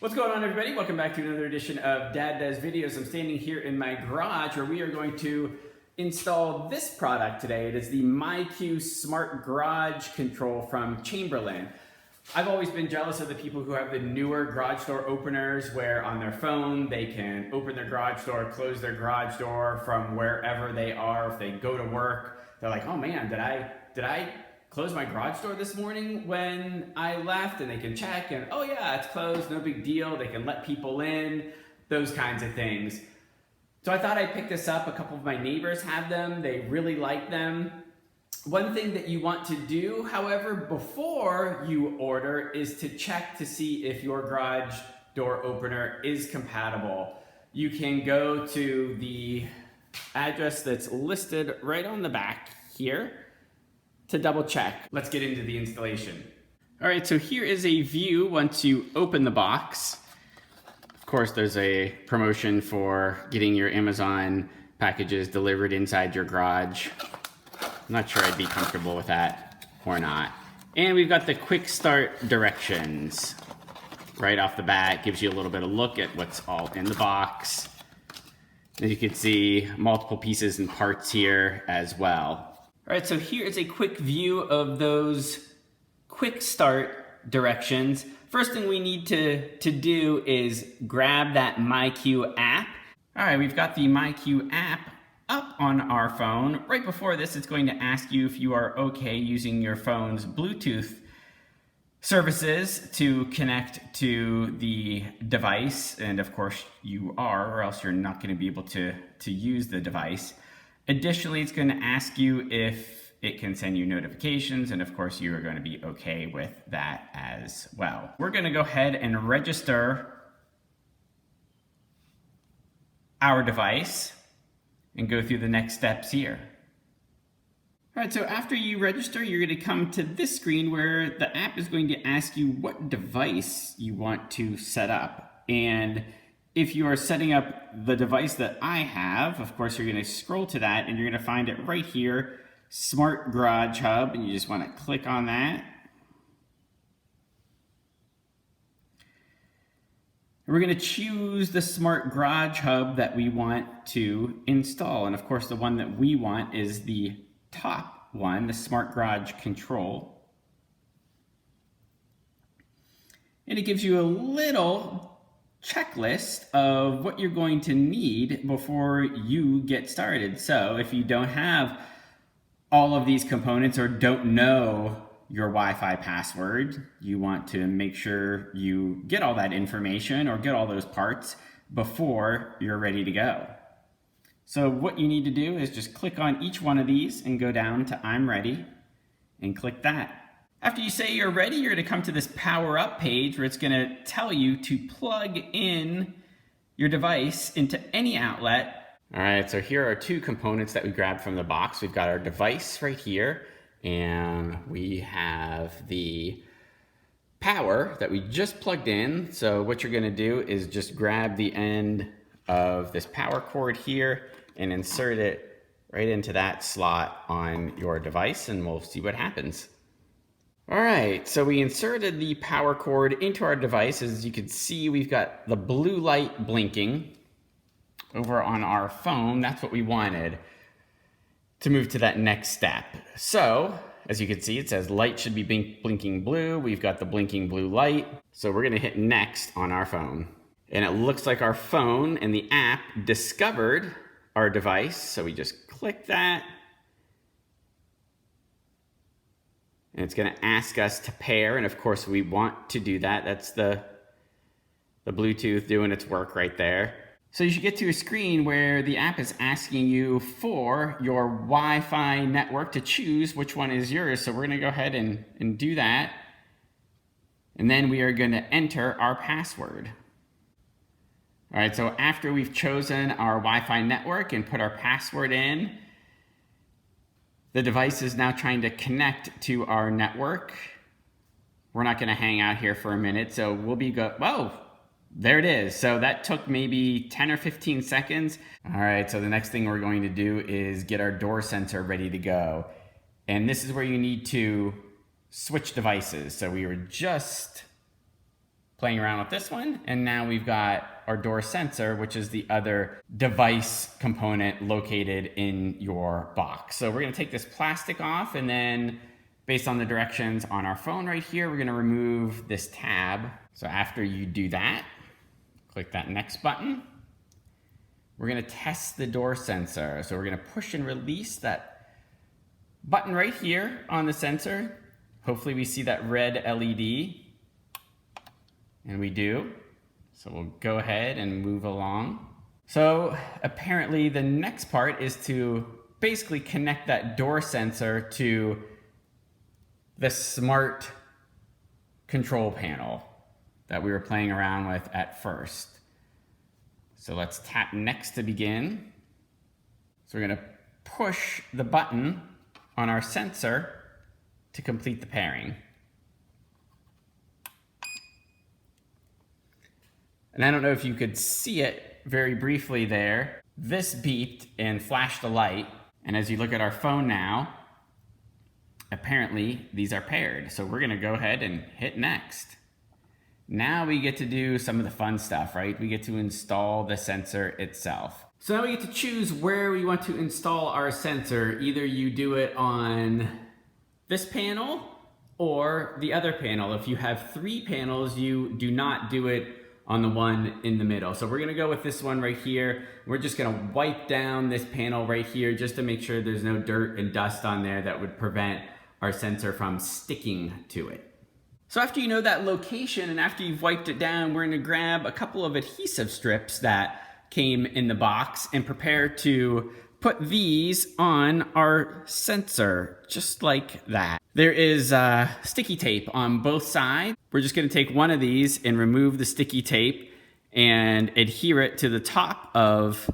What's going on, everybody? Welcome back to another edition of Dad Does Videos. I'm standing here in my garage where we are going to install this product today. It is the MyQ Smart Garage Control from Chamberlain. I've always been jealous of the people who have the newer garage door openers where on their phone they can open their garage door, close their garage door from wherever they are. If they go to work, they're like, oh man, did I close my garage door this morning when I left? And they can check and, oh yeah, it's closed, no big deal. They can let people in, those kinds of things. So I thought I'd pick this up. A couple of my neighbors have them. They really like them. One thing that you want to do, however, before you order is to check to see if your garage door opener is compatible. You can go to the address that's listed right on the back here to double check. Let's get into the installation. All right, so here is a view once you open the box. Of course, there's a promotion for getting your Amazon packages delivered inside your garage. I'm not sure I'd be comfortable with that or not. And we've got the quick start directions. Right off the bat, gives you a little bit of look at what's all in the box. As you can see, multiple pieces and parts here as well. All right, so here is a quick view of those quick start directions. First thing we need to do is grab that MyQ app. All right, we've got the MyQ app up on our phone. Right before this, it's going to ask you if you are okay using your phone's Bluetooth services to connect to the device. And of course you are, or else you're not going to be able to use the device. Additionally, it's going to ask you if it can send you notifications, and of course you are going to be okay with that as well. We're going to go ahead and register our device and go through the next steps here. All right, so after you register, you're going to come to this screen where the app is going to ask you what device you want to set up. And if you are setting up the device that I have, of course, you're going to scroll to that and you're going to find it right here, Smart Garage Hub, and you just want to click on that. And we're going to choose the Smart Garage Hub that we want to install. And of course, the one that we want is the top one, the Smart Garage Control. And it gives you a little checklist of what you're going to need before you get started. So if you don't have all of these components or don't know your Wi-Fi password, you want to make sure you get all that information or get all those parts before you're ready to go. So what you need to do is just click on each one of these and go down to I'm ready and click that. After you say you're ready, you're going to come to this power up page where it's going to tell you to plug in your device into any outlet. All right, so here are two components that we grabbed from the box. We've got our device right here, and we have the power that we just plugged in. So what you're going to do is just grab the end of this power cord here and insert it right into that slot on your device, and we'll see what happens. All right, so we inserted the power cord into our device. As you can see, we've got the blue light blinking over on our phone. That's what we wanted to move to that next step. So, as you can see, it says light should be blinking blue. We've got the blinking blue light. So we're gonna hit next on our phone. And it looks like our phone and the app discovered our device. So we just click that. And it's going to ask us to pair, and of course we want to do that. That's the Bluetooth doing its work right there. So you should get to a screen where the app is asking you for your Wi-Fi network to choose which one is yours. So we're going to go ahead and do that. And then we are going to enter our password. All right, so after we've chosen our Wi-Fi network and put our password in, the device is now trying to connect to our network. We're not going to hang out here for a minute, so we'll be whoa, there it is. So that took maybe 10 or 15 seconds. All right, so the next thing we're going to do is get our door sensor ready to go. And this is where you need to switch devices. So we were just playing around with this one, and now we've got our door sensor, which is the other device component located in your box. So we're gonna take this plastic off, and then based on the directions on our phone right here, we're gonna remove this tab. So after you do that, click that next button. We're gonna test the door sensor. So we're gonna push and release that button right here on the sensor. Hopefully we see that red LED. And we do. So we'll go ahead and move along. So apparently the next part is to basically connect that door sensor to the smart control panel that we were playing around with at first. So let's tap next to begin. So we're gonna push the button on our sensor to complete the pairing. And I don't know if you could see it very briefly there. This beeped and flashed a light. And as you look at our phone now, apparently these are paired. So we're gonna go ahead and hit next. Now we get to do some of the fun stuff, right? We get to install the sensor itself. So now we get to choose where we want to install our sensor. Either you do it on this panel or the other panel. If you have 3 panels, you do not do it on the one in the middle. So we're gonna go with this one right here. We're just gonna wipe down this panel right here just to make sure there's no dirt and dust on there that would prevent our sensor from sticking to it. So after you know that location and after you've wiped it down, we're gonna grab a couple of adhesive strips that came in the box and prepare to put these on our sensor, just like that. There is sticky tape on both sides. We're just gonna take one of these and remove the sticky tape and adhere it to the top of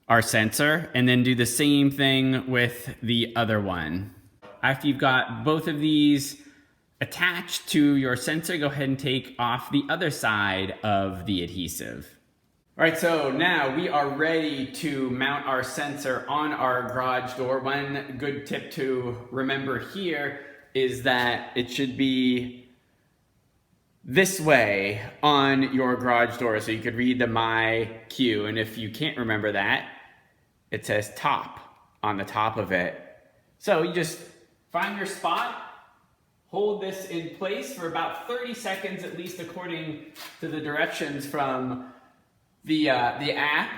our sensor, and then do the same thing with the other one. After you've got both of these attached to your sensor, go ahead and take off the other side of the adhesive. All right, so now we are ready to mount our sensor on our garage door. One good tip to remember here is that it should be this way on your garage door, so you could read the MyQ. And if you can't remember that, it says top on the top of it. So you just find your spot, hold this in place for about 30 seconds, at least according to the directions from the app,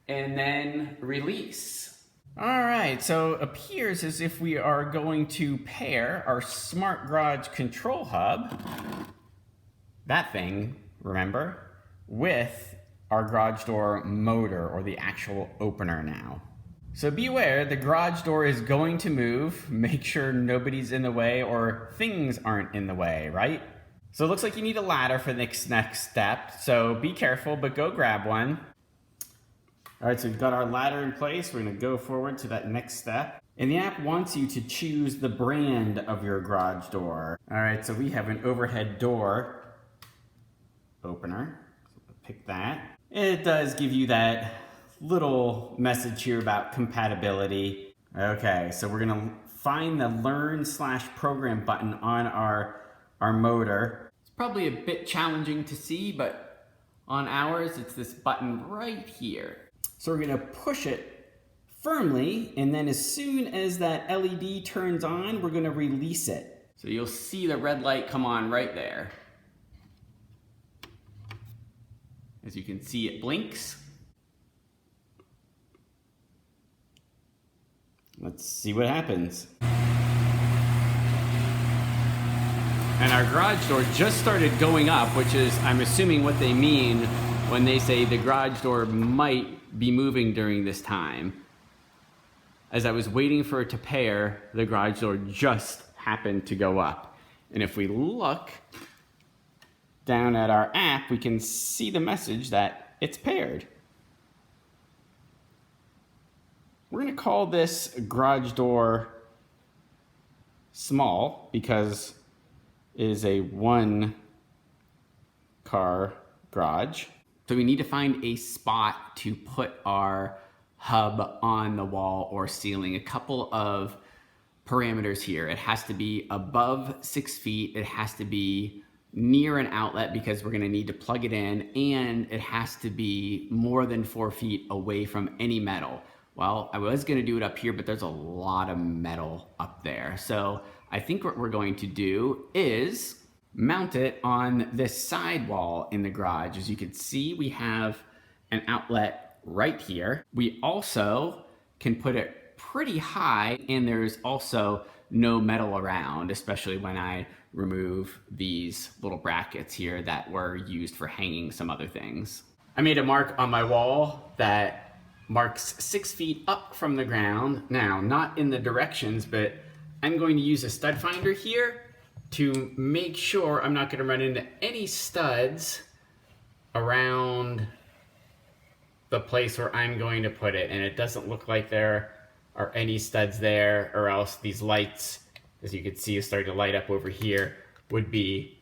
and then release. All right, so it appears as if we are going to pair our smart garage control hub, that thing, remember, with our garage door motor, or the actual opener now. So be aware, the garage door is going to move. Make sure nobody's in the way or things aren't in the way, right? So it looks like you need a ladder for the next step, so be careful, but go grab one. All right, so we've got our ladder in place. We're gonna go forward to that next step. And the app wants you to choose the brand of your garage door. All right, so we have an overhead door opener. So pick that. It does give you that little message here about compatibility. Okay, so we're gonna find the learn/program button on our motor. It's probably a bit challenging to see, but on ours, it's this button right here. So we're gonna push it firmly, and then as soon as that LED turns on, we're gonna release it. So you'll see the red light come on right there. As you can see, it blinks. Let's see what happens. And our garage door just started going up, which is, I'm assuming, what they mean when they say the garage door might be moving during this time. As I was waiting for it to pair, the garage door just happened to go up. And if we look down at our app, we can see the message that it's paired. We're gonna call this garage door small because it is a 1-car garage. So we need to find a spot to put our hub on the wall or ceiling. A couple of parameters here. It has to be above 6 feet. It has to be near an outlet because we're gonna need to plug it in, and it has to be more than 4 feet away from any metal. Well, I was gonna do it up here, but there's a lot of metal up there. So I think what we're going to do is mount it on this side wall in the garage. As you can see, we have an outlet right here. We also can put it pretty high, and there's also no metal around, especially when I remove these little brackets here that were used for hanging some other things. I made a mark on my wall that marks 6 feet up from the ground. Now, not in the directions, but I'm going to use a stud finder here to make sure I'm not going to run into any studs around the place where I'm going to put it. And it doesn't look like there are any studs there, or else these lights, as you can see, is starting to light up over here, would be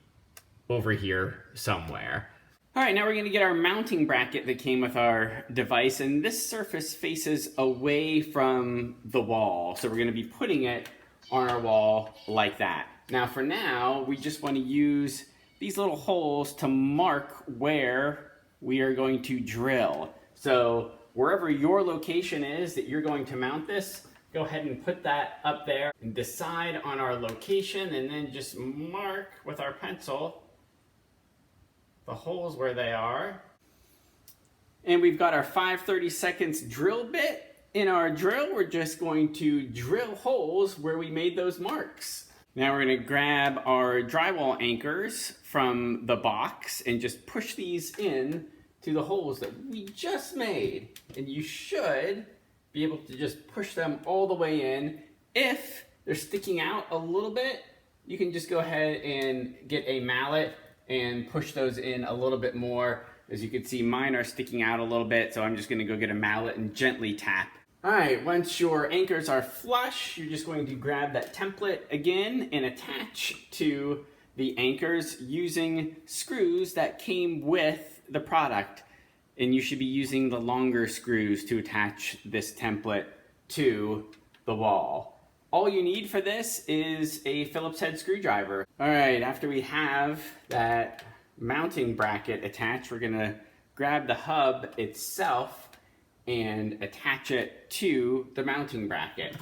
over here somewhere. All right, now we're gonna get our mounting bracket that came with our device, and this surface faces away from the wall. So we're gonna be putting it on our wall like that. Now for now, we just wanna use these little holes to mark where we are going to drill. So wherever your location is that you're going to mount this, go ahead and put that up there and decide on our location, and then just mark with our pencil the holes where they are. And we've got our 5/32 drill bit in our drill. We're just going to drill holes where we made those marks. Now we're gonna grab our drywall anchors from the box and just push these in to the holes that we just made. And you should be able to just push them all the way in. If they're sticking out a little bit, you can just go ahead and get a mallet and push those in a little bit more. As you can see, mine are sticking out a little bit, so I'm just gonna go get a mallet and gently tap. All right, once your anchors are flush, you're just going to grab that template again and attach to the anchors using screws that came with the product. And you should be using the longer screws to attach this template to the wall. All you need for this is a Phillips head screwdriver. All right, after we have that mounting bracket attached, we're gonna grab the hub itself and attach it to the mounting bracket.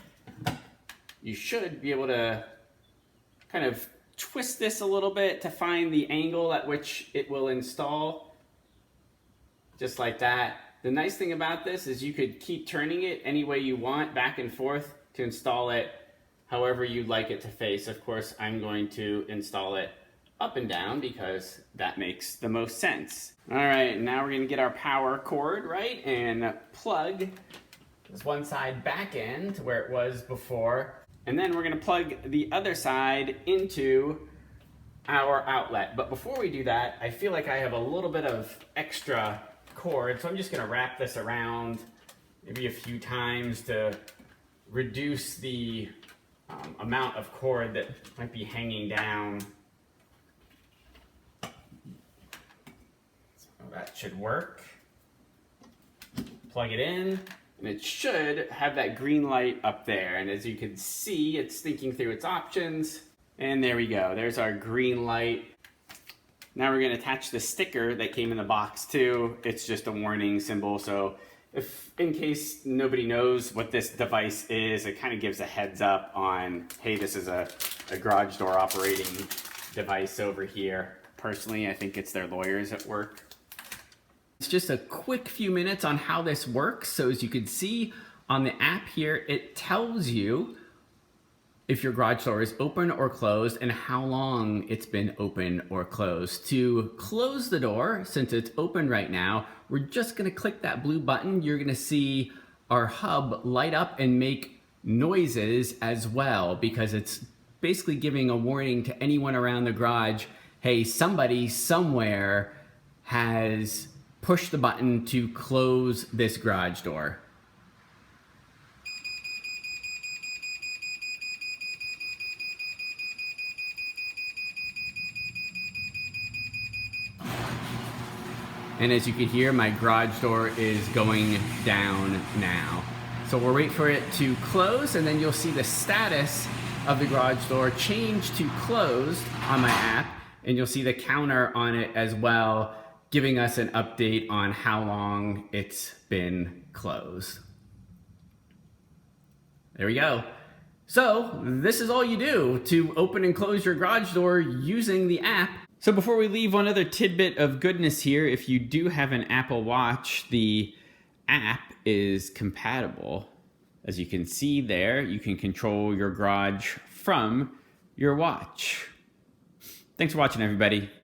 You should be able to kind of twist this a little bit to find the angle at which it will install, just like that. The nice thing about this is you could keep turning it any way you want, back and forth, to install it however you'd like it to face. Of course, I'm going to install it up and down because that makes the most sense. All right, now we're gonna get our power cord, right, and plug this one side back in to where it was before. And then we're gonna plug the other side into our outlet. But before we do that, I feel like I have a little bit of extra cord, so I'm just gonna wrap this around maybe a few times to reduce the amount of cord that might be hanging down. So that should work. Plug it in, and it should have that green light up there. And as you can see, it's thinking through its options. And there we go, there's our green light. Now we're gonna attach the sticker that came in the box too. It's just a warning symbol, so if in case nobody knows what this device is, it kind of gives a heads up on, hey, this is a garage door operating device over here. Personally, I think it's their lawyers at work. It's just a quick few minutes on how this works. So as you can see on the app here, it tells you if your garage door is open or closed and how long it's been open or closed. To close the door, since it's open right now, we're just gonna click that blue button. You're gonna see our hub light up and make noises as well, because it's basically giving a warning to anyone around the garage, hey, somebody somewhere has pushed the button to close this garage door. And as you can hear, my garage door is going down now. So we'll wait for it to close, and then you'll see the status of the garage door change to closed on my app. and you'll see the counter on it as well, giving us an update on how long it's been closed. There we go. So this is all you do to open and close your garage door using the app. So before we leave, one other tidbit of goodness here. If you do have an Apple Watch, the app is compatible. As you can see there, you can control your garage from your watch. Thanks for watching, everybody.